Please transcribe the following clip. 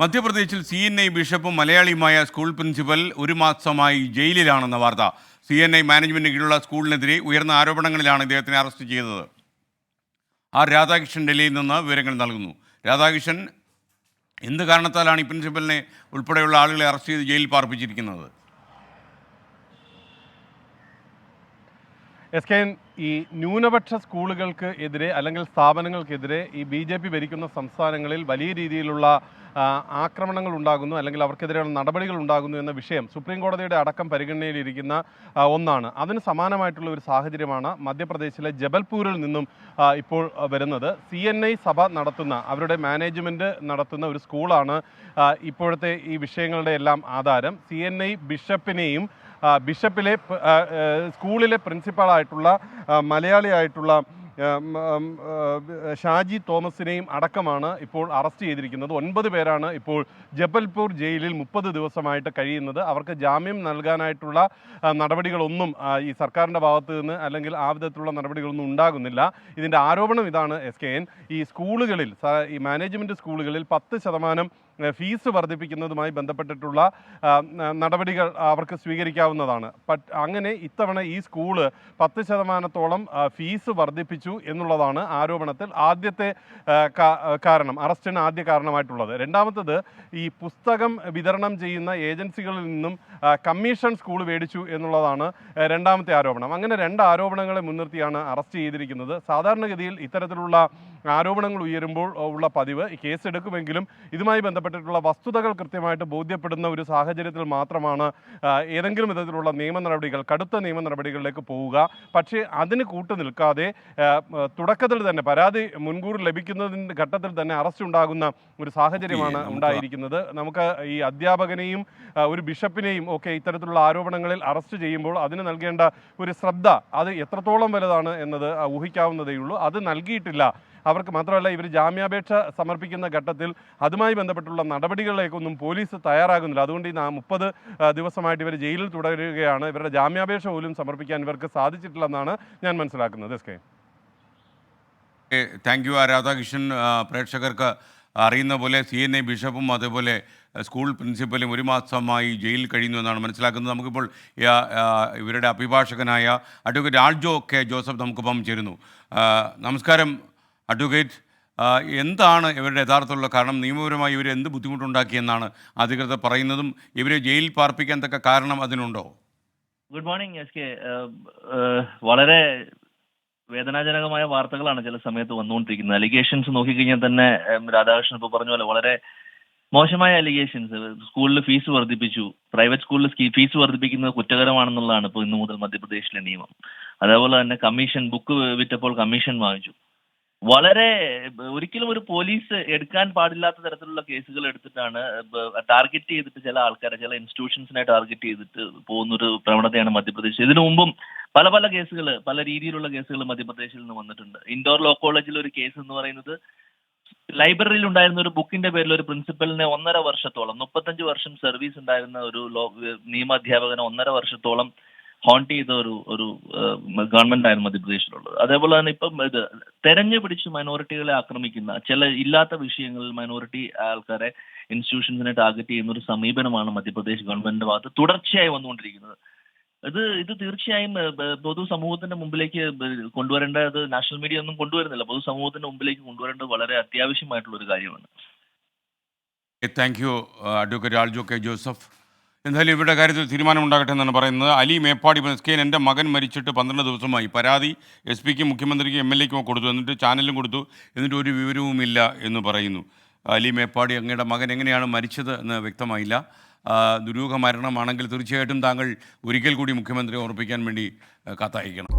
മധ്യപ്രദേശിൽ CNI ബിഷപ്പും മലയാളിയുമായ school principal ഒരു മാസമായി ജയിലിലാണെന്ന വാർത്ത. CNI മാനേജ്മെന്റിന് കീഴിലുള്ള സ്കൂളിനെതിരെ ഉയർന്ന ആരോപണങ്ങളിലാണ് ഇദ്ദേഹത്തിനെ അറസ്റ്റ് ചെയ്തത്. രാധാകൃഷ്ണൻ ഡൽഹിയിൽ നിന്ന് വിവരങ്ങൾ നൽകുന്നു. രാധാകൃഷ്ണൻ, എന്ത് കാരണത്താലാണ് ഈ പ്രിൻസിപ്പലിനെ ഉൾപ്പെടെയുള്ള ആളുകളെ അറസ്റ്റ് ചെയ്ത് ജയിലിൽ പാർപ്പിച്ചിരിക്കുന്നത്? SKN ഈ ന്യൂനപക്ഷ സ്കൂളുകൾക്ക് എതിരെ അല്ലെങ്കിൽ സ്ഥാപനങ്ങൾക്കെതിരെ ഈ BJP ഭരിക്കുന്ന സംസ്ഥാനങ്ങളിൽ വലിയ രീതിയിലുള്ള ആക്രമണങ്ങൾ ഉണ്ടാകുന്നു, അല്ലെങ്കിൽ അവർക്കെതിരെയുള്ള നടപടികൾ ഉണ്ടാകുന്നു എന്ന വിഷയം സുപ്രീം കോടതിയുടെ അടക്കം പരിഗണനയിലിരിക്കുന്ന ഒന്നാണ്. അതിന് സമാനമായിട്ടുള്ള ഒരു സാഹചര്യമാണ് മധ്യപ്രദേശിലെ ജബൽപൂരിൽ നിന്നും ഇപ്പോൾ വരുന്നത്. CNI സഭ നടത്തുന്ന, അവരുടെ മാനേജ്മെൻറ്റ് നടത്തുന്ന ഒരു സ്കൂളാണ് ഇപ്പോഴത്തെ ഈ വിഷയങ്ങളുടെ എല്ലാം ആധാരം. CNI ബിഷപ്പിനെയും ബിഷപ്പിലെ സ്കൂളിലെ പ്രിൻസിപ്പാളായിട്ടുള്ള മലയാളിയായിട്ടുള്ള ഷാജി തോമസിനെയും അടക്കമാണ് ഇപ്പോൾ അറസ്റ്റ് ചെയ്തിരിക്കുന്നത്. 9 പേരാണ് ഇപ്പോൾ ജബൽപൂർ ജയിലിൽ 30 ദിവസമായിട്ട് കഴിയുന്നത്. അവർക്ക് ജാമ്യം നൽകാനായിട്ടുള്ള നടപടികളൊന്നും ഈ സർക്കാരിൻ്റെ ഭാഗത്ത് നിന്ന് അല്ലെങ്കിൽ ആ വിധത്തിലുള്ള നടപടികളൊന്നും ഉണ്ടാകുന്നില്ല. ഇതിൻ്റെ ആരോപണം ഇതാണ് SKN, ഈ സ്കൂളുകളിൽ, ഈ മാനേജ്മെൻറ്റ് സ്കൂളുകളിൽ 10% ഫീസ് വർദ്ധിപ്പിക്കുന്നതുമായി ബന്ധപ്പെട്ടിട്ടുള്ള നടപടികൾ അവർക്ക് സ്വീകരിക്കാവുന്നതാണ്. അങ്ങനെ ഇത്തവണ ഈ സ്കൂള് 10% ഫീസ് വർദ്ധിപ്പിച്ചു എന്നുള്ളതാണ് ആരോപണത്തിൽ ആദ്യത്തെ കാരണം, അറസ്റ്റിന് ആദ്യ കാരണമായിട്ടുള്ളത്. രണ്ടാമത്തത്, ഈ പുസ്തകം വിതരണം ചെയ്യുന്ന ഏജൻസികളിൽ നിന്നും കമ്മീഷൻ സ്കൂൾ മേടിച്ചു എന്നുള്ളതാണ് രണ്ടാമത്തെ ആരോപണം. അങ്ങനെ 2 ആരോപണങ്ങളെ മുൻനിർത്തിയാണ് അറസ്റ്റ് ചെയ്തിരിക്കുന്നത്. സാധാരണഗതിയിൽ ഇത്തരത്തിലുള്ള ആരോപണങ്ങൾ ഉയരുമ്പോൾ ഉള്ള പതിവ് കേസെടുക്കുമെങ്കിലും ഇതുമായി ബന്ധപ്പെട്ടിട്ടുള്ള വസ്തുതകൾ കൃത്യമായിട്ട് ബോധ്യപ്പെടുന്ന ഒരു സാഹചര്യത്തിൽ മാത്രമാണ് ഏതെങ്കിലും വിധത്തിലുള്ള നിയമ നടപടികൾ, കടുത്ത നിയമ നടപടികളിലേക്ക് പോവുക. പക്ഷേ അതിന് കൂട്ടു നിൽക്കാതെ തുടക്കത്തിൽ തന്നെ പരാതി മുൻകൂർ ലഭിക്കുന്നതിൻ്റെ ഘട്ടത്തിൽ തന്നെ അറസ്റ്റ് ഉണ്ടാകുന്ന ഒരു സാഹചര്യമാണ് ഉണ്ടായിരിക്കുന്നത്. നമുക്ക് ഈ അധ്യാപകനെയും ഒരു ബിഷപ്പിനെയും ഒക്കെ ഇത്തരത്തിലുള്ള ആരോപണങ്ങളിൽ അറസ്റ്റ് ചെയ്യുമ്പോൾ അതിന് നൽകേണ്ട ഒരു ശ്രദ്ധ അത് എത്രത്തോളം വലുതാണ് എന്നത് ഊഹിക്കാവുന്നതേ ഉള്ളൂ. അത് നൽകിയിട്ടില്ല അവർക്ക്. മാത്രമല്ല, ഇവർ ജാമ്യാപേക്ഷ സമർപ്പിക്കുന്ന ഘട്ടത്തിൽ അതുമായി ബന്ധപ്പെട്ടുള്ള നടപടികളിലേക്കൊന്നും പോലീസ് തയ്യാറാകുന്നില്ല. അതുകൊണ്ട് ഈ 30 ദിവസമായിട്ട് ഇവർ ജയിലിൽ തുടരുകയാണ്. ഇവരുടെ ജാമ്യാപേക്ഷ പോലും സമർപ്പിക്കാൻ ഇവർക്ക് സാധിച്ചിട്ടില്ലെന്നാണ് ഞാൻ മനസ്സിലാക്കുന്നത്. Thank you Radhakrishnan. പ്രേക്ഷകർക്ക് അറിയുന്ന പോലെ CNI ബിഷപ്പും അതേപോലെ സ്കൂൾ പ്രിൻസിപ്പലും ഒരു മാസമായി ജയിലിൽ കഴിയുന്നു എന്നാണ് മനസ്സിലാക്കുന്നത്. നമുക്കിപ്പോൾ ഇവരുടെ അഭിഭാഷകനായ അഡ്വക്കേറ്റ് ആൾജോ കെ ജോസഫ് നമുക്കിപ്പം ചേരുന്നു. നമസ്കാരം അഡ്വക്കേറ്റ്. എന്താണ് ഇവരുടെ യഥാർത്ഥമുള്ള കാരണം? നിയമപരമായി ഇവർ എന്ത് ബുദ്ധിമുട്ടുണ്ടാക്കിയെന്നാണ് അധികൃതർ പറയുന്നതും ഇവരെ ജയിലിൽ പാർപ്പിക്കാൻ തക്ക കാരണം അതിനുണ്ടോ? Good morning SK. വളരെ വേദനാജനകമായ വാർത്തകളാണ് ചില സമയത്ത് വന്നുകൊണ്ടിരിക്കുന്നത്. അലിഗേഷൻസ് നോക്കിക്കഴിഞ്ഞാൽ തന്നെ രാധാകൃഷ്ണൻ ഇപ്പോൾ പറഞ്ഞ പോലെ വളരെ മോശമായ അലിഗേഷൻസ്. സ്കൂളിൽ ഫീസ് വർദ്ധിപ്പിച്ചു, പ്രൈവറ്റ് സ്കൂളിൽ ഫീസ് വർദ്ധിപ്പിക്കുന്നത് കുറ്റകരമാണെന്നുള്ളതാണ് ഇപ്പോൾ ഇന്നു മുതൽ മധ്യപ്രദേശിലെ നിയമം. അതേപോലെ തന്നെ കമ്മീഷൻ, ബുക്ക് വിറ്റപ്പോൾ കമ്മീഷൻ വാങ്ങിച്ചു. വളരെ ഒരിക്കലും ഒരു പോലീസ് എടുക്കാൻ പാടില്ലാത്ത തരത്തിലുള്ള കേസുകൾ എടുത്തിട്ടാണ് ടാർഗറ്റ് ചെയ്തിട്ട് ചില ആൾക്കാരെ, ചില ഇൻസ്റ്റിറ്റ്യൂഷൻസിനെ ടാർഗറ്റ് ചെയ്തിട്ട് പോകുന്നൊരു പ്രവണതയാണ് മധ്യപ്രദേശ്. ഇതിനു മുമ്പും പല കേസുകൾ, പല രീതിയിലുള്ള കേസുകൾ മധ്യപ്രദേശിൽ നിന്ന് വന്നിട്ടുണ്ട്. ഇൻഡോർ ലോ കോളേജിൽ ഒരു കേസ് എന്ന് പറയുന്നത്, ലൈബ്രറിയിൽ ഉണ്ടായിരുന്ന ഒരു ബുക്കിന്റെ പേരിൽ ഒരു പ്രിൻസിപ്പലിനെ 1.5 വർഷത്തോളം, 35 വർഷം സർവീസ് ഉണ്ടായിരുന്ന ഒരു നിയമാധ്യാപകനെ 1.5 വർഷത്തോളം ഹോണ്ട് ചെയ്ത ഒരു ഗവൺമെന്റ് ആയിരുന്നു മധ്യപ്രദേശിലുള്ളത്. അതേപോലെ തന്നെ ഇപ്പം ഇത് തെരഞ്ഞു പിടിച്ച് മൈനോറിറ്റികളെ ആക്രമിക്കുന്ന, ചില ഇല്ലാത്ത വിഷയങ്ങളിൽ മൈനോറിറ്റി ആൾക്കാരെ, ഇൻസ്റ്റിറ്റ്യൂഷൻസിനെ ടാർഗറ്റ് ചെയ്യുന്ന ഒരു സമീപനമാണ് മധ്യപ്രദേശ് ഗവൺമെന്റിന്റെ ഭാഗത്ത് തുടർച്ചയായി വന്നുകൊണ്ടിരിക്കുന്നത്. ഇത് തീർച്ചയായും പൊതുസമൂഹത്തിന്റെ മുമ്പിലേക്ക് കൊണ്ടുവരേണ്ടത്, നാഷണൽ മീഡിയ ഒന്നും കൊണ്ടുവരുന്നില്ല, പൊതുസമൂഹത്തിന്റെ മുമ്പിലേക്ക് കൊണ്ടുവരേണ്ടത് വളരെ അത്യാവശ്യമായിട്ടുള്ള ഒരു കാര്യമാണ്. Thank you advocate Aljo K Joseph. എന്തായാലും ഇവരുടെ കാര്യത്തിൽ തീരുമാനമുണ്ടാകട്ടെ എന്നാണ് പറയുന്നത്. അലി മേപ്പാടി SKN, എൻ്റെ മകൻ മരിച്ചിട്ട് 12 ദിവസമായി. പരാതി SP-ക്കും മുഖ്യമന്ത്രിക്കും MLA-ക്കും കൊടുത്തു, എന്നിട്ട് ചാനലും കൊടുത്തു, എന്നിട്ട് ഒരു വിവരവുമില്ല എന്ന് പറയുന്നു. അലി മേപ്പാടി, അങ്ങയുടെ മകൻ എങ്ങനെയാണ് മരിച്ചത് എന്ന് വ്യക്തമായില്ല. ദുരൂഹ മരണമാണെങ്കിൽ തീർച്ചയായിട്ടും താങ്കൾ ഒരിക്കൽ കൂടി മുഖ്യമന്ത്രിയെ ഓർപ്പിക്കാൻ വേണ്ടി കത്തയക്കണം.